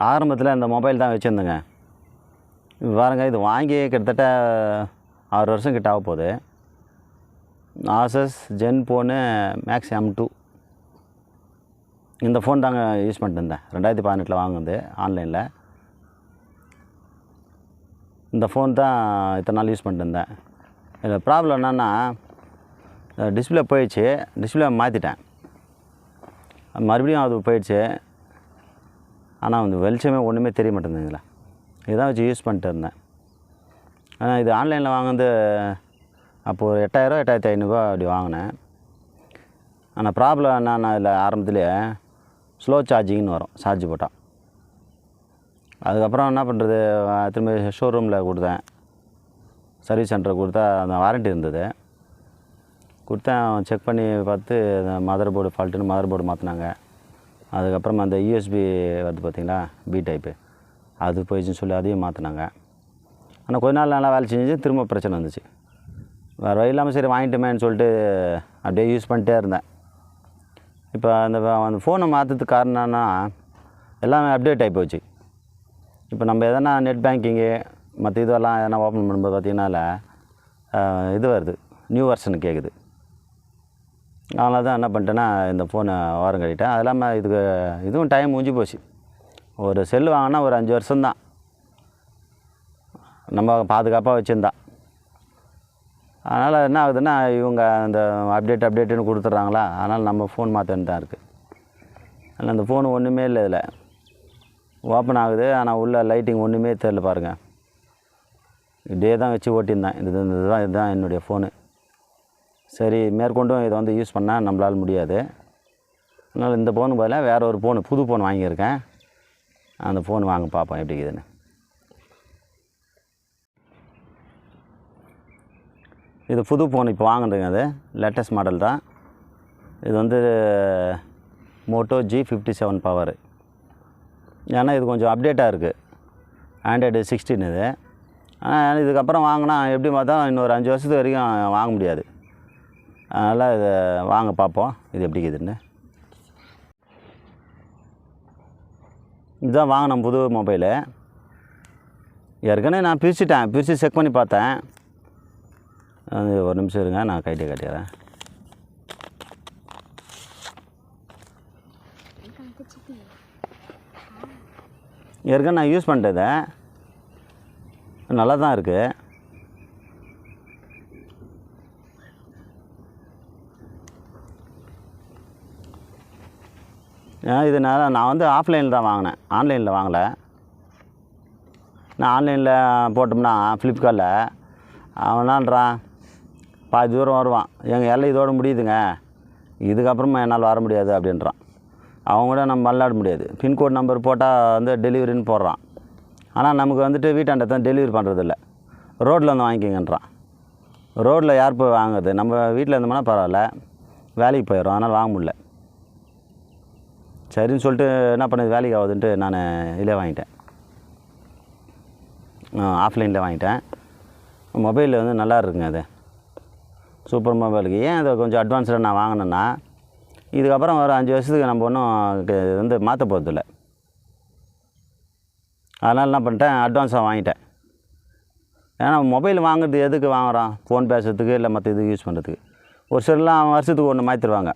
ஆரம்பத்தில் இந்த மொபைல் தான் வச்சுருந்தேங்க. பாருங்கள், இது வாங்கி கிட்டத்தட்ட 6 வருஷம் கிட்ட ஆக போகுது. ஆசஸ் ஜென்ஃபோனு மேக்ஸ் M2 இந்த ஃபோன் தாங்க யூஸ் பண்ணிட்டு இருந்தேன். 2018 வாங்குனது ஆன்லைனில். இந்த ஃபோன் தான் இத்தனை நாள் யூஸ் பண்ணிட்டு இருந்தேன். இதில் ப்ராப்ளம் என்னென்னா, டிஸ்பிளே போயிடுச்சு. டிஸ்பிளே மாற்றிட்டேன், மறுபடியும் அது போயிடுச்சு. ஆனால் வந்து வெளிச்சமே ஒன்றுமே தெரிய மாட்டேங்குதுங்களா. இதான் வச்சு யூஸ் பண்ணிட்டு இருந்தேன். ஆனால் இது ஆன்லைனில் வாங்கினது அப்போது ஒரு 8000 8500 அப்படி வாங்கினேன். ஆனால் ப்ராப்ளம் என்னன்னா, இதில் ஆரம்பத்துலேயே ஸ்லோ சார்ஜிங்னு வரும் சார்ஜ் போட்டால். அதுக்கப்புறம் என்ன பண்ணுறது, திரும்ப ஷோரூமில் கொடுத்தேன், சர்வீஸ் சென்டரில் கொடுத்தா அந்த வாரண்ட்டி இருந்தது. கொடுத்தேன், செக் பண்ணி பார்த்து அந்த மதர் போர்டு ஃபால்ட்டுன்னு மதர் போர்டு மாற்றினாங்க. அதுக்கப்புறமா அந்த USB வருது பார்த்திங்களா, B டைப்பு, அது போயிடுச்சுன்னு சொல்லி அதையும் மாற்றினாங்க. ஆனால் கொஞ்ச நாள் நல்லா வேலை செஞ்சு திரும்ப பிரச்சனை வந்துச்சு. வேறு வழி இல்லாமல் சரி வாங்கிட்டோமேன்னு சொல்லிட்டு அப்படியே யூஸ் பண்ணிட்டே இருந்தேன். இப்போ அந்த ஃபோனை மாற்றுறதுக்கு காரணம் என்னன்னா, எல்லாமே அப்டேட் ஆகி போச்சு. இப்போ நம்ம எதனா நெட் பேங்கிங்கு மற்ற இதெல்லாம் எதனா ஓப்பன் பண்ணும்போது பார்த்திங்கனால இது வருது, நியூ வெர்ஷன் கேட்குது. அதனால தான் என்ன பண்ணிட்டேன்னா இந்த ஃபோனை ஓரம் கட்டிட்டேன். அது இல்லாமல் இதுவும் டைம் முடிஞ்சு போச்சு. ஒரு செல்லு வாங்கினா ஒரு 5 வருஷம்தான் நம்ம பாதுகாப்பாக வச்சுருந்தா. அதனால் என்ன ஆகுதுன்னா, இவங்க அந்த அப்டேட்டுன்னு கொடுத்துட்றாங்களா, அதனால் நம்ம ஃபோன் மாற்றன்னு தான் இருக்குது. ஆனால் அந்த ஃபோனு ஒன்றுமே இல்லை, இதில் ஓப்பன் ஆகுது, ஆனால் உள்ள லைட்டிங் ஒன்றுமே தெரியல பாருங்கள். இப்படியே தான் வச்சு ஓட்டியிருந்தேன். இதுதான் என்னுடைய ஃபோனு. சரி, மேற்கொண்டும் இதை வந்து யூஸ் பண்ணால் நம்மளால் முடியாது. அதனால் இந்த ஃபோனு பதிலாக வேறு ஒரு ஃபோனு, புது ஃபோன் வாங்கியிருக்கேன். அந்த ஃபோன் வாங்க பார்ப்போம் எப்படி இருக்குதுன்னு. இது புது ஃபோன் இப்போ வாங்கினதுங்க. அது லேட்டஸ்ட் மாடல் தான். இது வந்து மோட்டோ G57 பவர். ஏன்னா இது கொஞ்சம் அப்டேட்டாக இருக்குது. Android 16 இது. ஆனால் இதுக்கப்புறம் வாங்கினா எப்படி பார்த்தா இன்னொரு 5 வருஷத்துக்கு வரைக்கும் வாங்க முடியாது. அதனால் இதை வாங்க பார்ப்போம் இது எப்படி இருக்குதுன்னு. இதுதான் வாங்கின புது மொபைலு. ஏற்கனவே நான் பிரித்து செக் பண்ணி பார்த்தேன். அது ஒரு நிமிஷம் இருங்க, நான் கைட்டே காட்டிடுறேன். ஏற்கனவே நான் யூஸ் பண்ணிட்டதை நல்லா தான் இருக்குது. இதனால் நான் வந்து ஆஃப்லைனில் தான் வாங்கினேன், ஆன்லைனில் வாங்கலை. நான் ஆன்லைனில் போட்டோம்னா ஃப்ளிப்கார்ட்டில் அவன் என்னான்றான், பாதி தூரம் வருவான், எங்கள் எல்லை இதோடு முடியுதுங்க, இதுக்கப்புறமா என்னால் வர முடியாது அப்படின்றான். அவங்க கூட நம்ம விளையாட முடியாது. பின்கோட் நம்பர் போட்டால் வந்து டெலிவரின்னு போடுறான். ஆனால் நமக்கு வந்துட்டு வீட்டாண்ட தான் டெலிவரி பண்ணுறதில்ல, ரோட்டில் வந்து வாங்கிக்கிங்கன்றான். ரோட்டில் யார் போய் வாங்குறது? நம்ம வீட்டில் இருந்தோம்னா பரவாயில்ல, வேலைக்கு போயிடும், அதனால் வாங்க முடியல. சரின்னு சொல்லிட்டு என்ன பண்ணது, வேலைக்கு ஆகுதுன்ட்டு நான் இதில் வாங்கிட்டேன், ஆஃப்லைனில் வாங்கிட்டேன். மொபைல் வந்து நல்லா இருக்குங்க. அது சூப்பர் மொபைலுக்கு. ஏன் அதை கொஞ்சம் அட்வான்ஸாக நான் வாங்கினேன்னா, இதுக்கப்புறம் ஒரு 5 வருஷத்துக்கு நம்ம ஒன்றும் வந்து மாற்ற போகிறதில்ல. அதனால் என்ன பண்ணிட்டேன், அட்வான்ஸாக வாங்கிட்டேன். ஏன்னா மொபைல் வாங்குறது எதுக்கு வாங்குகிறோம், ஃபோன் பேசுறதுக்கு இல்லை மற்ற இதுக்கு யூஸ் பண்ணுறதுக்கு. ஒரு சிலர்லாம் வருஷத்துக்கு ஒன்று மாற்றிடுவாங்க,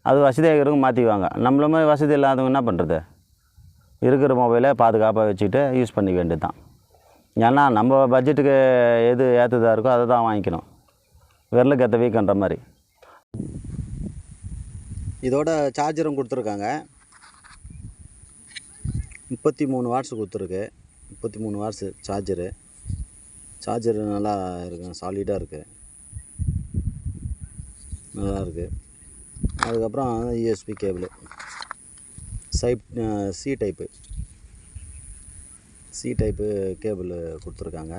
அது வசதியாக இருக்கிறவங்க மாற்றிக்குவாங்க. நம்மள மாதிரி வசதி இல்லாதவங்க என்ன பண்ணுறது, இருக்கிற மொபைலை பாதுகாப்பாக வச்சுக்கிட்டு யூஸ் பண்ணிக்க வேண்டியது தான். ஏன்னா நம்ம பட்ஜெட்டுக்கு எது ஏற்றதாக இருக்கோ அதை தான் வாங்கிக்கணும், விரலுக்கு ஏற்ற வீக்குன்ற மாதிரி. இதோட சார்ஜரும் கொடுத்துருக்காங்க, 33 வாட்ஸ் கொடுத்துருக்கு. 33 வாட்ஸ் சார்ஜரு நல்லா இருக்கு, சாலிடாக இருக்குது, நல்லா இருக்குது. அதுக்கப்புறம் USB cable C type cable கொடுத்துருக்காங்க.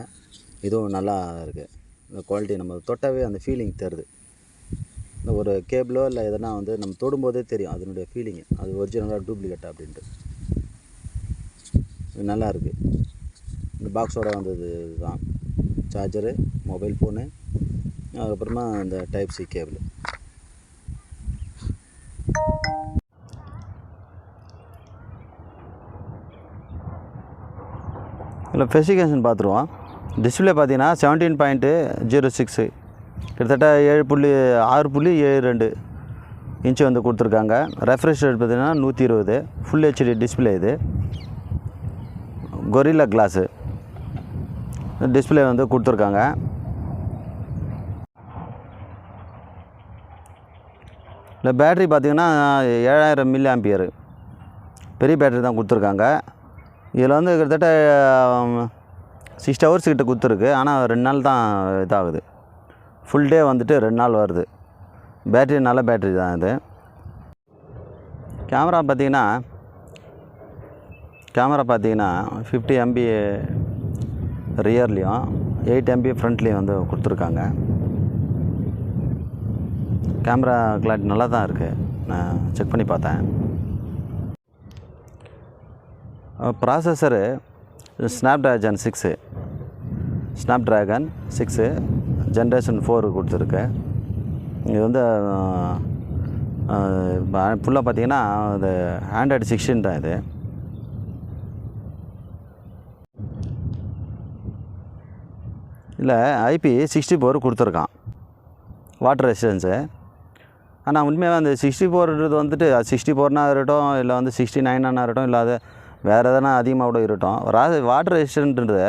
இதுவும் நல்லா இருக்குது. இந்த குவாலிட்டி நம்ம தொட்டாவே அந்த ஃபீலிங் தருது. இந்த ஒரு கேபிளோ இல்லை எதனா வந்து நம்ம தொடும்போதே தெரியும் அதனுடைய ஃபீலிங்கு, அது ஒரிஜினலாக டூப்ளிகேட்டா அப்படின்ட்டு. இது நல்லா இருக்குது. இந்த பாக்ஸோடு வந்தது தான் சார்ஜரு, மொபைல் ஃபோனு, அதுக்கப்புறமா இந்த டைப் சி கேபிள். இதில் ஸ்பெசிஃபிகேஷன் பார்த்துருவோம். டிஸ்பிளே பார்த்தீங்கன்னா 17.06 கிட்டத்தட்ட 6.72 இன்ச்சு வந்து கொடுத்துருக்காங்க. ரெஃப்ரெஷ் ரேட் பார்த்தீங்கன்னா 120. ஃபுல் ஹெச்டி டிஸ்பிளே இது. கொரில்லா கிளாஸு டிஸ்பிளே வந்து கொடுத்துருக்காங்க. இல்லை பேட்ரி பார்த்திங்கன்னா 7000 mAh பெரிய பேட்ரி தான் கொடுத்துருக்காங்க. இதில் வந்து கிட்டத்தட்ட 6 hours கிட்ட கொடுத்துருக்கு. ஆனால் 2 நாள் தான் இதாகுது. ஃபுல் டே வந்துட்டு 2 நாள் வருது. பேட்ரி நல்ல பேட்ரி தான் இது. கேமரா பார்த்திங்கன்னா 50 MB ரியர்லேயும் 8 MB ஃப்ரண்ட்லேயும் வந்து கொடுத்துருக்காங்க. கேமரா கிளாரிட்டி நல்லா தான் இருக்குது. நான் செக் பண்ணி பார்த்தேன். ப்ராசஸரு ஸ்னாப்ட்ராகன் 6 ஜென்ரேஷன் 4 கொடுத்துருக்கு. இது வந்து ஃபுல்லாக பார்த்திங்கன்னா இது Android 16 தான் இது. இல்லை IP64 கொடுத்துருக்கான் வாட்டர் ரெசிஸ்டன்ஸு. ஆனால் உண்மையாக அந்த 64ன்றது வந்துட்டு 64னா இருக்கட்டும், இல்லை வந்து 69 இருக்கட்டும், இல்லை அது வேறு எதனா அதிகமாக கூட இருக்கட்டும். வாட்டர் ரெசிஸ்டன்ட்ன்றது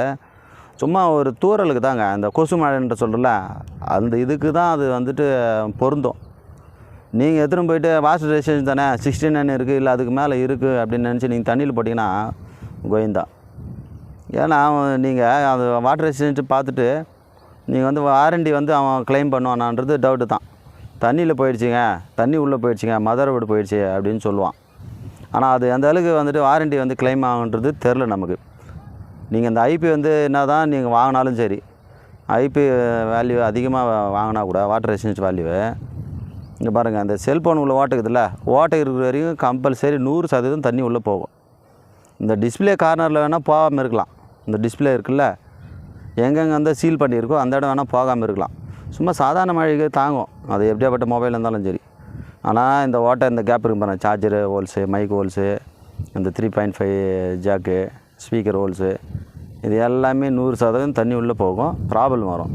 சும்மா ஒரு தூறலுக்கு தாங்க. அந்த கொசு மழைன்ற சொல்கிறல அந்த இதுக்கு தான் அது வந்துட்டு பொருந்தும். நீங்கள் எடுத்துகிட்டு போயிட்டு வாட்டர் ரெசிஸ்டன்ஸ் தானே 69 இருக்குது, இல்லை அதுக்கு மேலே இருக்குது அப்படின்னு நினச்சி நீங்கள் தண்ணியில் போட்டிங்கன்னா கோயந்தா. ஏன்னா நீங்கள் அது வாட்டர் ரெசிஸ்டன்ஸ் பார்த்துட்டு நீங்கள் வந்து வாரண்டி வந்து அவன் கிளைம் பண்ணுவானான்றது டவுட்டு தான். தண்ணியில் போயிடுச்சுங்க, தண்ணி உள்ளே போயிடுச்சுங்க, மதர் வீடு போயிடுச்சு அப்படின்னு சொல்லுவான். ஆனால் அது அந்த அளவுக்கு வந்துட்டு வாரண்டி வந்து கிளைம் ஆகுன்றது தெரில நமக்கு. நீங்கள் இந்த ஐபி வந்து என்ன தான் நீங்கள் வாங்கினாலும் சரி, ஐபி வேல்யூ அதிகமாக வாங்கினா கூட வாட்டர் ரெசிஸ்டன்ஸ் வேல்யூ இங்கே பாருங்கள். அந்த செல்ஃபோன் உள்ள ஓட்டைக்குதுல்ல, ஓட்டை இருக்கிற வரைக்கும் கம்பல்சரி 100% தண்ணி உள்ளே போகும். இந்த டிஸ்பிளே கார்னரில் வேணால் போகாமல் இருக்கலாம். இந்த டிஸ்பிளே இருக்குல்ல, எங்கெங்கே வந்து சீல் பண்ணியிருக்கோ அந்த இடம் வேணால் போகாமல் இருக்கலாம். சும்மா சாதாரண மழைக்கு தாங்கும், அது எப்படியாப்பட்ட மொபைல் இருந்தாலும் சரி. ஆனால் இந்த ஓட்டை இந்த கேப் இருக்கு பாருங்கள், சார்ஜரு ஹோல்ஸு, மைக் ஹோல்ஸு, இந்த 3.5 ஜாக்கு, ஸ்பீக்கர் ஹோல்ஸு, இது எல்லாமே 100% தண்ணி உள்ளே போகும், ப்ராப்ளம் வரும்.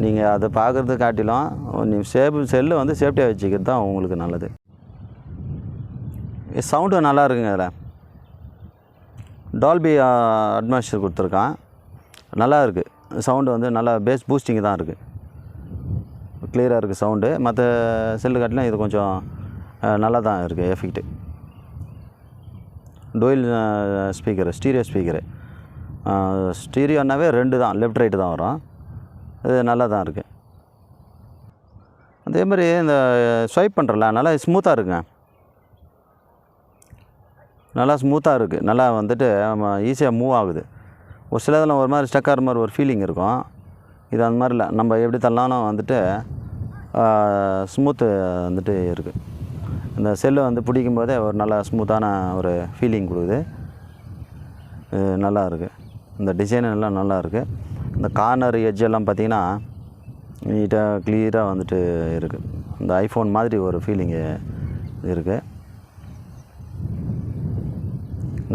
நீங்கள் அதை பார்க்குறது காட்டிலும் நீங்கள் செல்லு வந்து சேஃப்டியாக வச்சுக்கிறது தான் உங்களுக்கு நல்லது. சவுண்டு நல்லா இருக்குங்க. அதில் டால்பி அட்மாஸ்பியர் கொடுத்துருக்கான். நல்லா இருக்குது சவுண்டு, வந்து நல்லா பேஸ் பூஸ்டிங் தான் இருக்குது. கிளியராக இருக்குது சவுண்டு. மற்ற செல்லு காட்டிலும் இது கொஞ்சம் நல்லா தான் இருக்குது effect. Dual speaker, stereo speaker. ஸ்டீரியோன்னாவே 2 தான், லெஃப்ட் ரைட்டு தான் வரும். இது நல்லா தான் இருக்குது. அதே மாதிரி இந்த ஸ்வைப் பண்ணுறல நல்லா ஸ்மூத்தாக இருக்குங்க. நல்லா ஸ்மூத்தாக இருக்குது. நல்லா வந்துட்டு ஈஸியாக மூவ் ஆகுது. ஒரு சில இதில் ஒரு மாதிரி ஸ்டக் ஆகிற மாதிரி ஒரு ஃபீலிங் இருக்கும். இது அந்த மாதிரி இல்லை, நம்ம எப்படி தள்ளாலும் வந்துட்டு ஸ்மூத்து வந்துட்டு இருக்குது. இந்த செல்லு வந்து பிடிக்கும் போதே ஒரு நல்ல ஸ்மூத்தான ஒரு ஃபீலிங் கொடுக்குது. நல்லா இருக்குது. இந்த டிசைன் எல்லாம் நல்லா இருக்குது. இந்த கார்னர் எட்ஜ் எல்லாம் பார்த்திங்கன்னா நீட்டாக கிளியராக வந்துட்டு இருக்குது. இந்த ஐஃபோன் மாதிரி ஒரு ஃபீலிங்கு இருக்குது.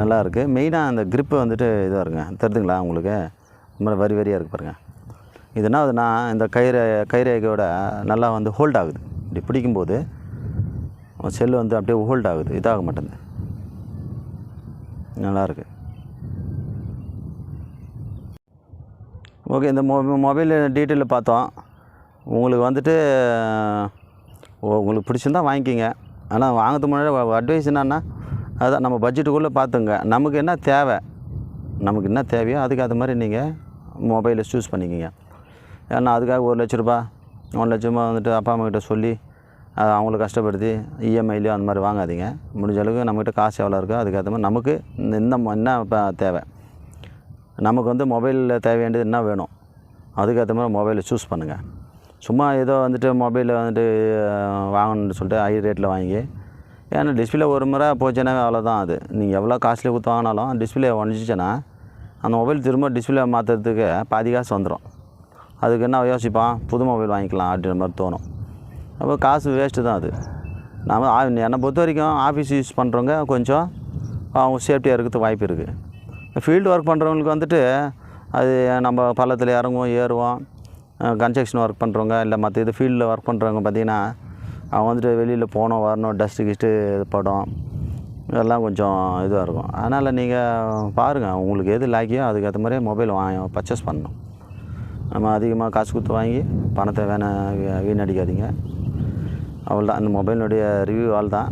நல்லா இருக்குது. மெயினாக அந்த க்ரிப்பு வந்துட்டு இதாக இருக்குங்க, தெரியுதுங்களா உங்களுக்கு? இந்த மாதிரி வரியாக இருக்குது பாருங்கள். இதுனா அதுனா இந்த கைரேகையோட நல்லா வந்து ஹோல்ட் ஆகுது. இப்படி பிடிக்கும்போது செல்லு வந்து அப்படியே ஹோல்ட் ஆகுது, இதாக மாட்டேங்குது. நல்லாயிருக்கு. ஓகே, இந்த மொபைல் டீட்டெயிலில் பார்த்தோம். உங்களுக்கு வந்துட்டு உங்களுக்கு பிடிச்சிருந்தா வாங்கிக்கிங்க. ஆனால் வாங்கிறதுக்கு முன்னாடி அட்வைஸ் என்னன்னா, அதான் நம்ம பட்ஜெட்டுக்குள்ளே பார்த்துங்க. நமக்கு என்ன தேவையோ அதுக்கு அது மாதிரி நீங்கள் மொபைலை சூஸ் பண்ணிக்கிங்க. ஏன்னா அதுக்காக 1 லட்ச ரூபா 1 லட்சமாக வந்துட்டு அப்பா அம்மாக்கிட்ட சொல்லி அவங்கள கஷ்டப்படுத்தி இஎம்ஐலையோ அந்த மாதிரி வாங்காதீங்க. முடிஞ்ச அளவுக்கு நம்மக்கிட்ட காசு எவ்வளோ இருக்கோ அதுக்கேற்ற மாதிரி நமக்கு என்ன இப்போ தேவை, நமக்கு வந்து மொபைலில் தேவையானது என்ன வேணும் அதுக்கேற்ற மாதிரி மொபைலை சூஸ் பண்ணுங்கள். சும்மா ஏதோ வந்துட்டு மொபைலில் வந்துட்டு வாங்கணுன்னு சொல்லிட்டு ஹை ரேட்டில் வாங்கி, ஏன்னா டிஸ்பிளே ஒரு முறை போச்சுன்னா அவ்வளோதான். அது நீங்கள் எவ்வளோ காஸ்ட்லி கொடுத்து வாங்கினாலும் டிஸ்பிளே உடஞ்சிச்சின்னா அந்த மொபைல் திரும்ப டிஸ்பிளே மாற்றுறதுக்கு பாதி காசு வந்துடும். அதுக்கு என்ன யோசிப்பான், புது மொபைல் வாங்கிக்கலாம் அப்படின்ற மாதிரி தோணும். அப்போ காசு வேஸ்ட்டு தான் அது. என்னை பொறுத்த வரைக்கும் ஆஃபீஸ் யூஸ் பண்ணுறவங்க கொஞ்சம் அவங்க சேஃப்டியாக இருக்கிறதுக்கு வாய்ப்பு இருக்குது. ஃபீல்டு ஒர்க் பண்ணுறவங்களுக்கு வந்துட்டு அது நம்ம பள்ளத்தில் இறங்குவோம் ஏறுவோம். கன்ஸ்ட்ரக்ஷன் ஒர்க் பண்ணுறவங்க இல்லை மற்ற இது ஃபீல்டில் ஒர்க் பண்ணுறவங்க பார்த்திங்கன்னா அவங்க வந்துட்டு வெளியில் போனோம் வரணும், டஸ்ட்டு கிஸ்ட்டு படும், இதெல்லாம் கொஞ்சம் இதுவாக இருக்கும். அதனால் நீங்கள் பாருங்கள், உங்களுக்கு எது லாக்கியோ அதுக்கேற்ற மாதிரியே மொபைல் பர்ச்சேஸ் பண்ணணும். நம்ம அதிகமாக காசு கொடுத்து வாங்கி பணத்தை வீணடிக்காதீங்க. அவ்வளோதான், இந்த மொபைலினுடைய ரிவ்யூ தான்.